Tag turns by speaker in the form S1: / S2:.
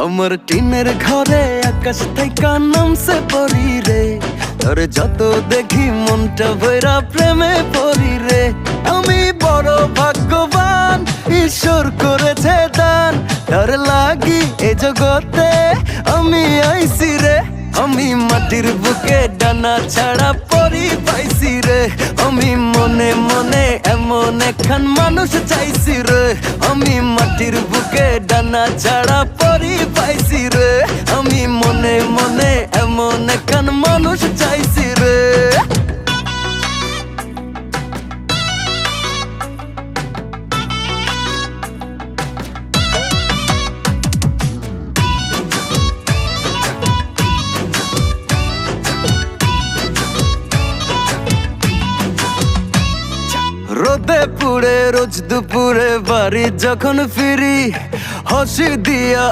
S1: আমার টিনের ঘরে আকাশ থেকে নামছে পরি রে, তোর যত দেখি মনটা ভৈরা প্রেমে পড়ি রে। আমি বড় ভাগ্যবান, ঈশ্বর করেছে দান, তার লাগি এ জগতে আমি আইছি রে। আমি মাটির বুকে ডানা ছাড়া পরি পাইছি রে, আমি মনে মনে এমন একখান মানুষ চাইছি রে। আমি মাটির বুকে ডানা ছাড়া পরি পাইছি রে, আমি মনে মনে এমন একখান মানুষ চাইছি রে। রোদে পুড়ে রোজ দুপুরে বাড়ি যখন ফিরি, হাসি দিয়া